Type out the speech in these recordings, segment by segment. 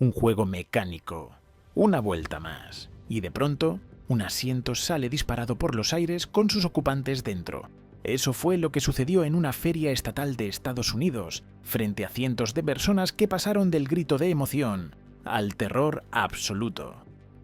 un juego mecánico, una vuelta más, y de pronto, un asiento sale disparado por los aires con sus ocupantes dentro. Eso fue lo que sucedió en una feria estatal de Estados Unidos, frente a cientos de personas que pasaron del grito de emoción al terror absoluto.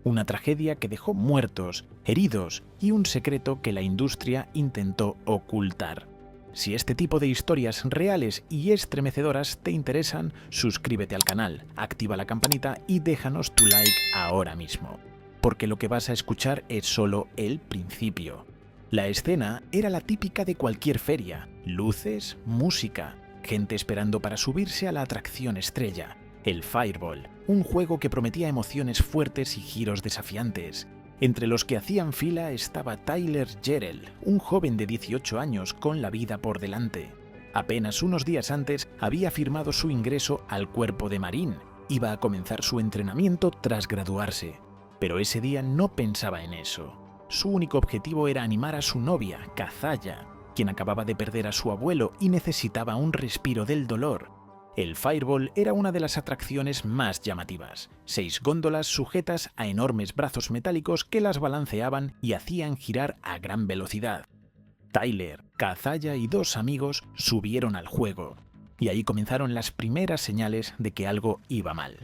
Una tragedia que dejó muertos, heridos y un secreto que la industria intentó ocultar. Si este tipo de historias reales y estremecedoras te interesan, suscríbete al canal, activa la campanita y déjanos tu like ahora mismo, porque lo que vas a escuchar es solo el principio. La escena era la típica de cualquier feria: luces, música, gente esperando para subirse a la atracción estrella, el Fireball, un juego que prometía emociones fuertes y giros desafiantes. Entre los que hacían fila estaba Tyler Jerrell, un joven de 18 años con la vida por delante. Apenas unos días antes había firmado su ingreso al cuerpo de Marine. Iba a comenzar su entrenamiento tras graduarse. Pero ese día no pensaba en eso. Su único objetivo era animar a su novia, Kazaya, quien acababa de perder a su abuelo y necesitaba un respiro del dolor. El Fireball era una de las atracciones más llamativas: 6 góndolas sujetas a enormes brazos metálicos que las balanceaban y hacían girar a gran velocidad. Tyler, Kazaya y 2 amigos subieron al juego, y ahí comenzaron las primeras señales de que algo iba mal.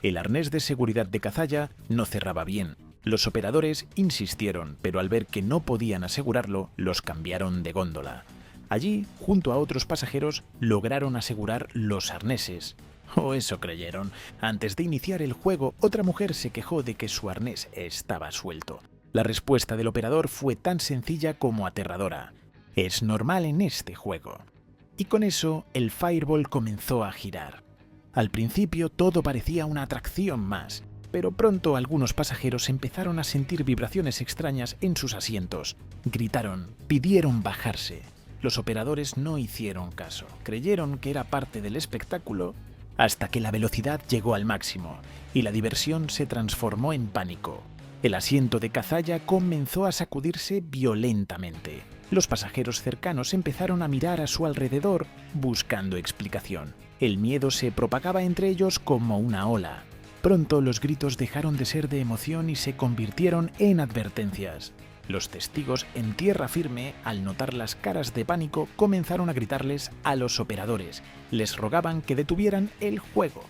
El arnés de seguridad de Kazaya no cerraba bien. Los operadores insistieron, pero al ver que no podían asegurarlo, los cambiaron de góndola. Allí, junto a otros pasajeros, lograron asegurar los arneses. O eso creyeron. Antes de iniciar el juego, otra mujer se quejó de que su arnés estaba suelto. La respuesta del operador fue tan sencilla como aterradora: es normal en este juego. Y con eso, el Fireball comenzó a girar. Al principio todo parecía una atracción más, pero pronto algunos pasajeros empezaron a sentir vibraciones extrañas en sus asientos. Gritaron, pidieron bajarse. Los operadores no hicieron caso, creyeron que era parte del espectáculo, hasta que la velocidad llegó al máximo y la diversión se transformó en pánico. El asiento de Kazaya comenzó a sacudirse violentamente. Los pasajeros cercanos empezaron a mirar a su alrededor buscando explicación. El miedo se propagaba entre ellos como una ola. Pronto los gritos dejaron de ser de emoción y se convirtieron en advertencias. Los testigos en tierra firme, al notar las caras de pánico, comenzaron a gritarles a los operadores. Les rogaban que detuvieran el juego.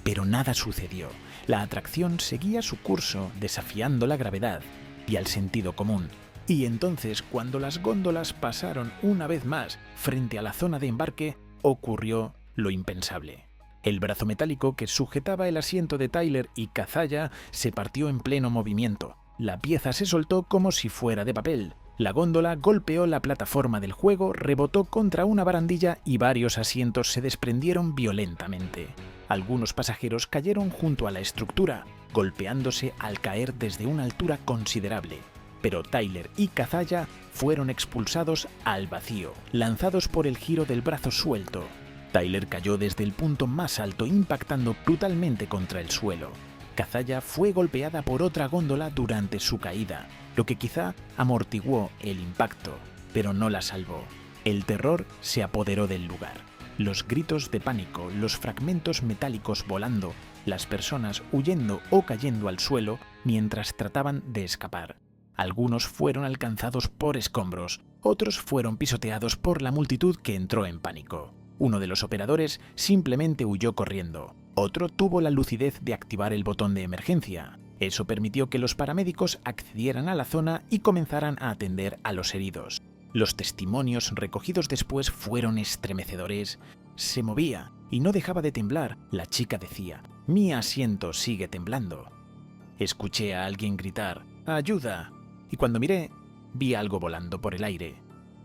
Pero nada sucedió. La atracción seguía su curso, desafiando la gravedad y al sentido común. Y entonces, cuando las góndolas pasaron una vez más frente a la zona de embarque, ocurrió lo impensable. El brazo metálico que sujetaba el asiento de Tyler y Kazaya se partió en pleno movimiento. La pieza se soltó como si fuera de papel. La góndola golpeó la plataforma del juego, rebotó contra una barandilla y varios asientos se desprendieron violentamente. Algunos pasajeros cayeron junto a la estructura, golpeándose al caer desde una altura considerable. Pero Tyler y Kazaya fueron expulsados al vacío, lanzados por el giro del brazo suelto. Tyler cayó desde el punto más alto, impactando brutalmente contra el suelo. Kazaya fue golpeada por otra góndola durante su caída, lo que quizá amortiguó el impacto, pero no la salvó. El terror se apoderó del lugar. Los gritos de pánico, los fragmentos metálicos volando, las personas huyendo o cayendo al suelo mientras trataban de escapar. Algunos fueron alcanzados por escombros, otros fueron pisoteados por la multitud que entró en pánico. Uno de los operadores simplemente huyó corriendo. Otro tuvo la lucidez de activar el botón de emergencia. Eso permitió que los paramédicos accedieran a la zona y comenzaran a atender a los heridos. Los testimonios recogidos después fueron estremecedores. Se movía y no dejaba de temblar. La chica decía: «Mi asiento sigue temblando». Escuché a alguien gritar: «¡Ayuda!» y cuando miré, vi algo volando por el aire.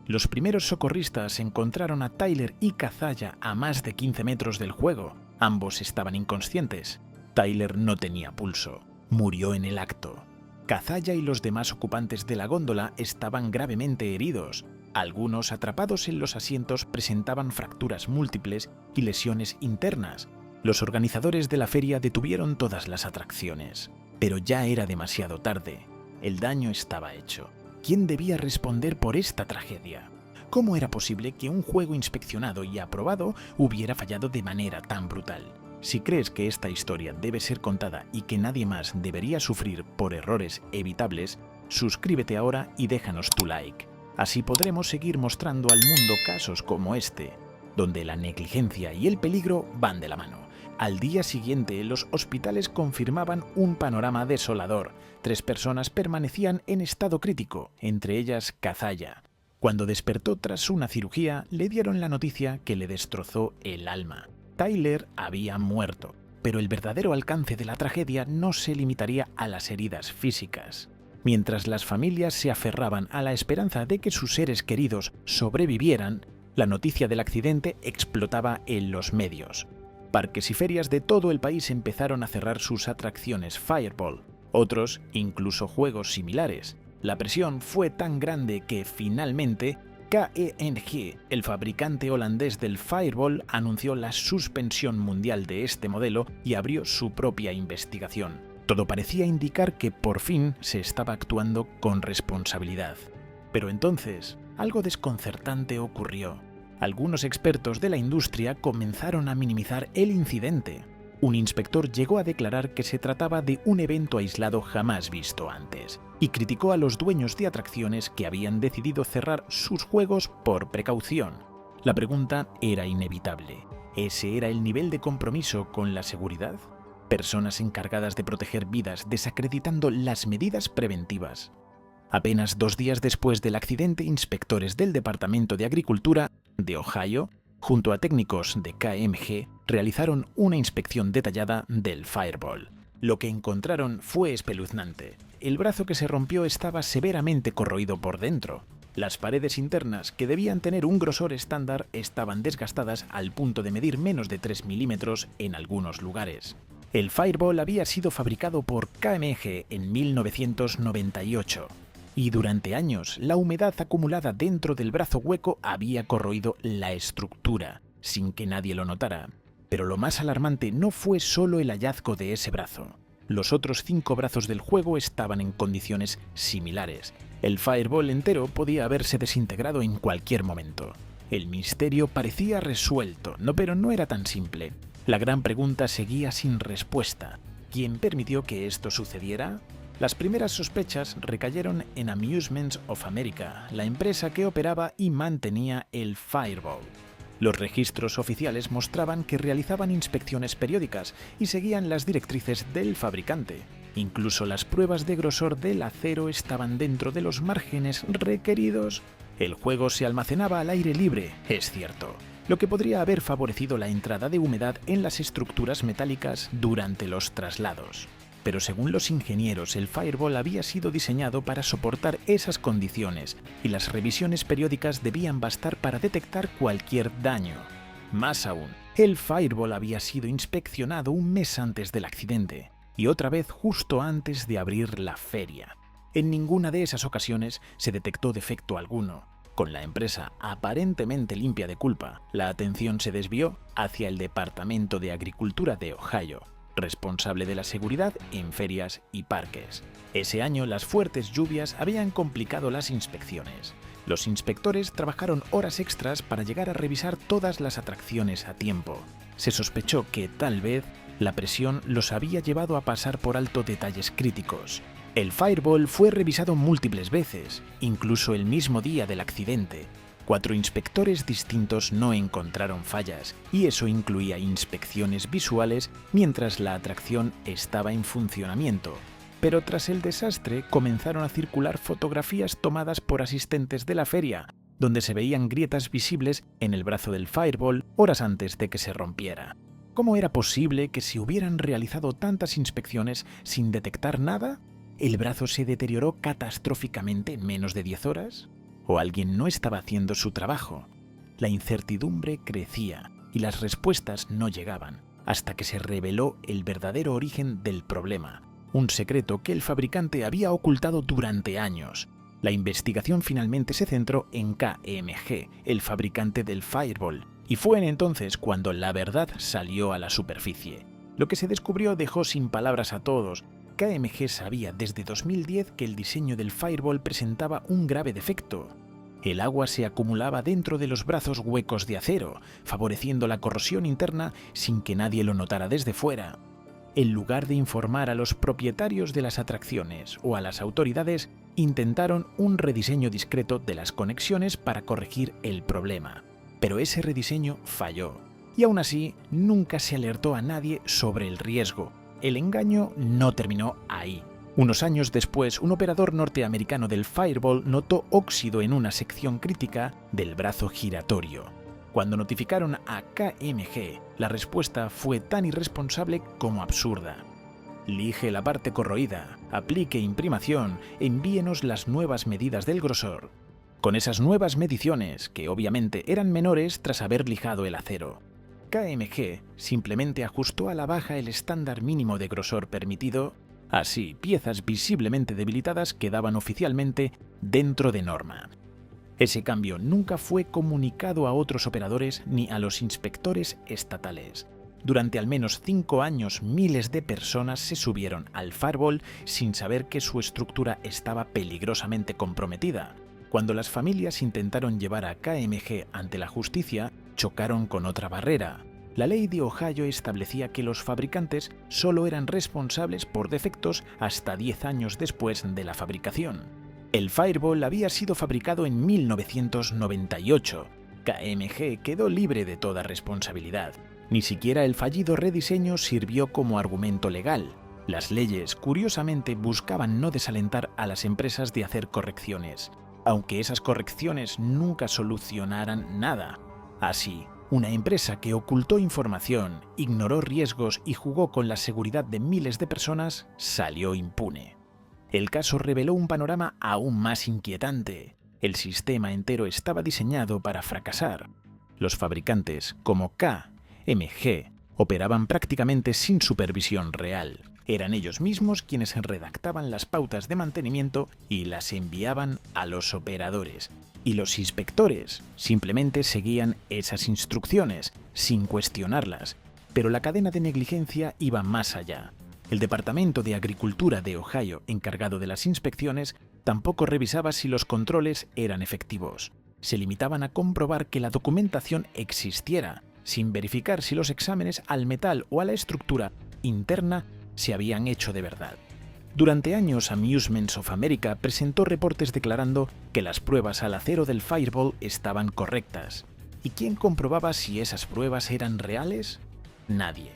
Los primeros socorristas encontraron a Tyler y Kazaya a más de 15 metros del juego. Ambos estaban inconscientes. Tyler no tenía pulso. Murió en el acto. Kazaya y los demás ocupantes de la góndola estaban gravemente heridos. Algunos, atrapados en los asientos, presentaban fracturas múltiples y lesiones internas. Los organizadores de la feria detuvieron todas las atracciones. Pero ya era demasiado tarde. El daño estaba hecho. ¿Quién debía responder por esta tragedia? ¿Cómo era posible que un juego inspeccionado y aprobado hubiera fallado de manera tan brutal? Si crees que esta historia debe ser contada y que nadie más debería sufrir por errores evitables, suscríbete ahora y déjanos tu like. Así podremos seguir mostrando al mundo casos como este, donde la negligencia y el peligro van de la mano. Al día siguiente, los hospitales confirmaban un panorama desolador. 3 personas permanecían en estado crítico, entre ellas Kazaya. Cuando despertó tras una cirugía, le dieron la noticia que le destrozó el alma. Tyler había muerto, pero el verdadero alcance de la tragedia no se limitaría a las heridas físicas. Mientras las familias se aferraban a la esperanza de que sus seres queridos sobrevivieran, la noticia del accidente explotaba en los medios. Parques y ferias de todo el país empezaron a cerrar sus atracciones Fireball, otros incluso juegos similares. La presión fue tan grande que finalmente KENG, el fabricante holandés del Fireball, anunció la suspensión mundial de este modelo y abrió su propia investigación. Todo parecía indicar que por fin se estaba actuando con responsabilidad. Pero entonces, algo desconcertante ocurrió. Algunos expertos de la industria comenzaron a minimizar el incidente. Un inspector llegó a declarar que se trataba de un evento aislado jamás visto antes, y criticó a los dueños de atracciones que habían decidido cerrar sus juegos por precaución. La pregunta era inevitable. ¿Ese era el nivel de compromiso con la seguridad? Personas encargadas de proteger vidas desacreditando las medidas preventivas. Apenas 2 días después del accidente, inspectores del Departamento de Agricultura de Ohio, junto a técnicos de KMG, realizaron una inspección detallada del Fireball. Lo que encontraron fue espeluznante. El brazo que se rompió estaba severamente corroído por dentro. Las paredes internas, que debían tener un grosor estándar, estaban desgastadas al punto de medir menos de 3 milímetros en algunos lugares. El Fireball había sido fabricado por KMG en 1998. Y durante años, la humedad acumulada dentro del brazo hueco había corroído la estructura, sin que nadie lo notara. Pero lo más alarmante no fue solo el hallazgo de ese brazo. Los otros 5 brazos del juego estaban en condiciones similares. El Fireball entero podía haberse desintegrado en cualquier momento. El misterio parecía resuelto, pero no era tan simple. La gran pregunta seguía sin respuesta. ¿Quién permitió que esto sucediera? Las primeras sospechas recayeron en Amusements of America, la empresa que operaba y mantenía el Fireball. Los registros oficiales mostraban que realizaban inspecciones periódicas y seguían las directrices del fabricante. Incluso las pruebas de grosor del acero estaban dentro de los márgenes requeridos. El juego se almacenaba al aire libre, es cierto, lo que podría haber favorecido la entrada de humedad en las estructuras metálicas durante los traslados. Pero según los ingenieros, el Fireball había sido diseñado para soportar esas condiciones y las revisiones periódicas debían bastar para detectar cualquier daño. Más aún, el Fireball había sido inspeccionado un mes antes del accidente y otra vez justo antes de abrir la feria. En ninguna de esas ocasiones se detectó defecto alguno. Con la empresa aparentemente limpia de culpa, la atención se desvió hacia el Departamento de Agricultura de Ohio, responsable de la seguridad en ferias y parques. Ese año las fuertes lluvias habían complicado las inspecciones. Los inspectores trabajaron horas extras para llegar a revisar todas las atracciones a tiempo. Se sospechó que, tal vez, la presión los había llevado a pasar por alto detalles críticos. El Fireball fue revisado múltiples veces, incluso el mismo día del accidente. 4 inspectores distintos no encontraron fallas, y eso incluía inspecciones visuales mientras la atracción estaba en funcionamiento. Pero tras el desastre comenzaron a circular fotografías tomadas por asistentes de la feria, donde se veían grietas visibles en el brazo del Fireball horas antes de que se rompiera. ¿Cómo era posible que se hubieran realizado tantas inspecciones sin detectar nada? ¿El brazo se deterioró catastróficamente en menos de 10 horas? ¿O alguien no estaba haciendo su trabajo? La incertidumbre crecía y las respuestas no llegaban, hasta que se reveló el verdadero origen del problema, un secreto que el fabricante había ocultado durante años. La investigación finalmente se centró en KMG, el fabricante del Fireball, y fue entonces cuando la verdad salió a la superficie. Lo que se descubrió dejó sin palabras a todos. KMG sabía desde 2010 que el diseño del Fireball presentaba un grave defecto. El agua se acumulaba dentro de los brazos huecos de acero, favoreciendo la corrosión interna sin que nadie lo notara desde fuera. En lugar de informar a los propietarios de las atracciones o a las autoridades, intentaron un rediseño discreto de las conexiones para corregir el problema. Pero ese rediseño falló, y aún así nunca se alertó a nadie sobre el riesgo. El engaño no terminó ahí. Unos años después, un operador norteamericano del Fireball notó óxido en una sección crítica del brazo giratorio. Cuando notificaron a KMG, la respuesta fue tan irresponsable como absurda. Lije la parte corroída, aplique imprimación, envíenos las nuevas medidas del grosor. Con esas nuevas mediciones, que obviamente eran menores tras haber lijado el acero, KMG simplemente ajustó a la baja el estándar mínimo de grosor permitido. Así, piezas visiblemente debilitadas quedaban oficialmente dentro de norma. Ese cambio nunca fue comunicado a otros operadores ni a los inspectores estatales. Durante al menos 5 años, miles de personas se subieron al Fireball sin saber que su estructura estaba peligrosamente comprometida. Cuando las familias intentaron llevar a KMG ante la justicia, chocaron con otra barrera. La ley de Ohio establecía que los fabricantes solo eran responsables por defectos hasta 10 años después de la fabricación. El Fireball había sido fabricado en 1998. KMG quedó libre de toda responsabilidad. Ni siquiera el fallido rediseño sirvió como argumento legal. Las leyes, curiosamente, buscaban no desalentar a las empresas de hacer correcciones, aunque esas correcciones nunca solucionaran nada. Así, una empresa que ocultó información, ignoró riesgos y jugó con la seguridad de miles de personas salió impune. El caso reveló un panorama aún más inquietante. El sistema entero estaba diseñado para fracasar. Los fabricantes, como KMG, operaban prácticamente sin supervisión real. Eran ellos mismos quienes redactaban las pautas de mantenimiento y las enviaban a los operadores. Y los inspectores simplemente seguían esas instrucciones, sin cuestionarlas. Pero la cadena de negligencia iba más allá. El Departamento de Agricultura de Ohio, encargado de las inspecciones, tampoco revisaba si los controles eran efectivos. Se limitaban a comprobar que la documentación existiera, sin verificar si los exámenes al metal o a la estructura interna se habían hecho de verdad. Durante años, Amusements of America presentó reportes declarando que las pruebas al acero del Fireball estaban correctas. ¿Y quién comprobaba si esas pruebas eran reales? Nadie.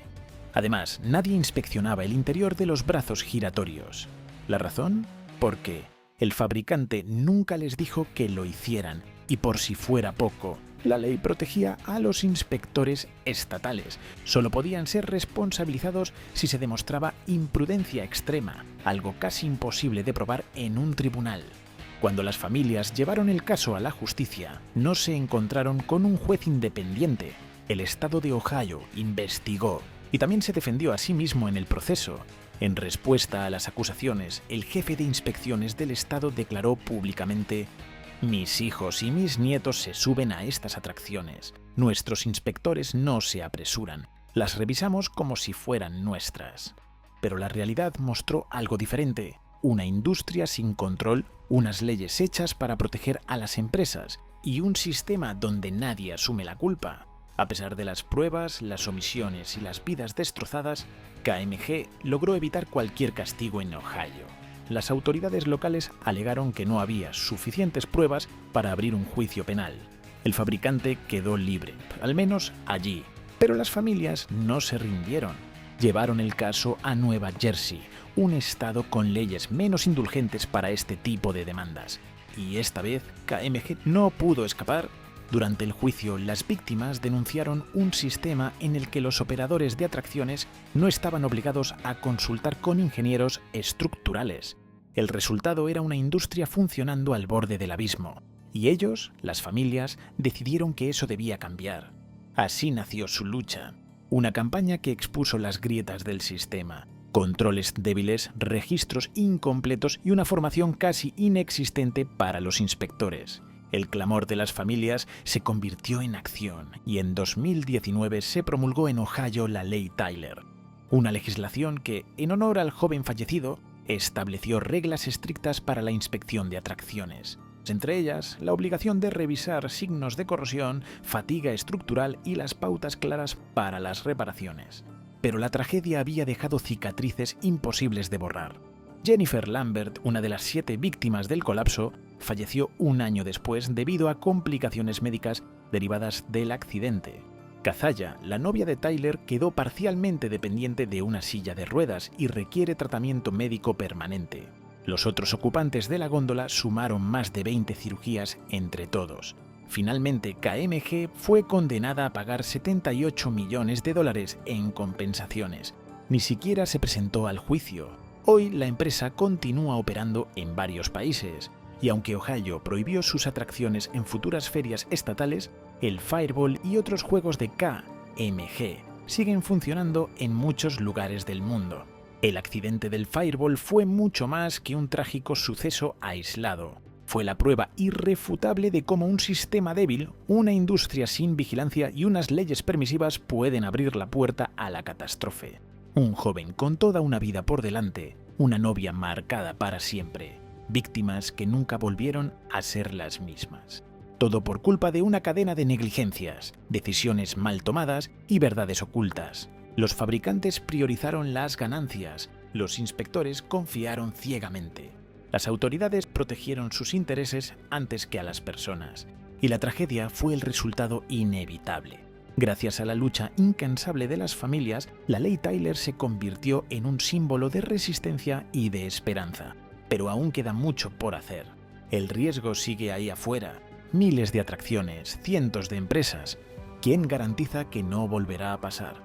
Además, nadie inspeccionaba el interior de los brazos giratorios. ¿La razón? Porque el fabricante nunca les dijo que lo hicieran, y por si fuera poco, la ley protegía a los inspectores estatales. Solo podían ser responsabilizados si se demostraba imprudencia extrema, algo casi imposible de probar en un tribunal. Cuando las familias llevaron el caso a la justicia, no se encontraron con un juez independiente. El estado de Ohio investigó y también se defendió a sí mismo en el proceso. En respuesta a las acusaciones, el jefe de inspecciones del estado declaró públicamente: «Mis hijos y mis nietos se suben a estas atracciones. Nuestros inspectores no se apresuran. Las revisamos como si fueran nuestras». Pero la realidad mostró algo diferente. Una industria sin control, unas leyes hechas para proteger a las empresas y un sistema donde nadie asume la culpa. A pesar de las pruebas, las omisiones y las vidas destrozadas, KMG logró evitar cualquier castigo en Ohio. Las autoridades locales alegaron que no había suficientes pruebas para abrir un juicio penal. El fabricante quedó libre, al menos allí, pero las familias no se rindieron. Llevaron el caso a Nueva Jersey, un estado con leyes menos indulgentes para este tipo de demandas. Y esta vez KMG no pudo escapar. Durante el juicio, las víctimas denunciaron un sistema en el que los operadores de atracciones no estaban obligados a consultar con ingenieros estructurales. El resultado era una industria funcionando al borde del abismo, y ellos, las familias, decidieron que eso debía cambiar. Así nació su lucha, una campaña que expuso las grietas del sistema, controles débiles, registros incompletos y una formación casi inexistente para los inspectores. El clamor de las familias se convirtió en acción y en 2019 se promulgó en Ohio la Ley Tyler, una legislación que, en honor al joven fallecido, estableció reglas estrictas para la inspección de atracciones. entre ellas la obligación de revisar signos de corrosión, fatiga estructural y las pautas claras para las reparaciones. Pero la tragedia había dejado cicatrices imposibles de borrar. Jennifer Lambert, una de las 7 víctimas del colapso, falleció un año después debido a complicaciones médicas derivadas del accidente. Kazaya, la novia de Tyler, quedó parcialmente dependiente de una silla de ruedas y requiere tratamiento médico permanente. Los otros ocupantes de la góndola sumaron más de 20 cirugías entre todos. Finalmente, KMG fue condenada a pagar $78 millones en compensaciones. Ni siquiera se presentó al juicio. Hoy la empresa continúa operando en varios países, y aunque Ohio prohibió sus atracciones en futuras ferias estatales, el Fireball y otros juegos de KMG siguen funcionando en muchos lugares del mundo. El accidente del Fireball fue mucho más que un trágico suceso aislado. Fue la prueba irrefutable de cómo un sistema débil, una industria sin vigilancia y unas leyes permisivas pueden abrir la puerta a la catástrofe. Un joven con toda una vida por delante, una novia marcada para siempre, víctimas que nunca volvieron a ser las mismas. Todo por culpa de una cadena de negligencias, decisiones mal tomadas y verdades ocultas. Los fabricantes priorizaron las ganancias, los inspectores confiaron ciegamente. Las autoridades protegieron sus intereses antes que a las personas, y la tragedia fue el resultado inevitable. Gracias a la lucha incansable de las familias, la ley Tyler se convirtió en un símbolo de resistencia y de esperanza. Pero aún queda mucho por hacer. El riesgo sigue ahí afuera. Miles de atracciones, cientos de empresas. ¿Quién garantiza que no volverá a pasar?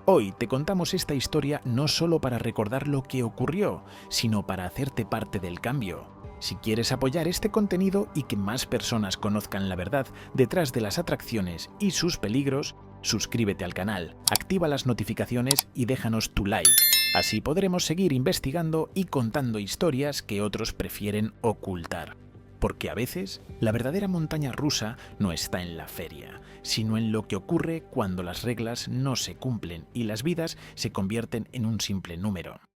Hoy te contamos esta historia no solo para recordar lo que ocurrió, sino para hacerte parte del cambio. Si quieres apoyar este contenido y que más personas conozcan la verdad detrás de las atracciones y sus peligros, suscríbete al canal, activa las notificaciones y déjanos tu like. Así podremos seguir investigando y contando historias que otros prefieren ocultar. Porque a veces, la verdadera montaña rusa no está en la feria, sino en lo que ocurre cuando las reglas no se cumplen y las vidas se convierten en un simple número.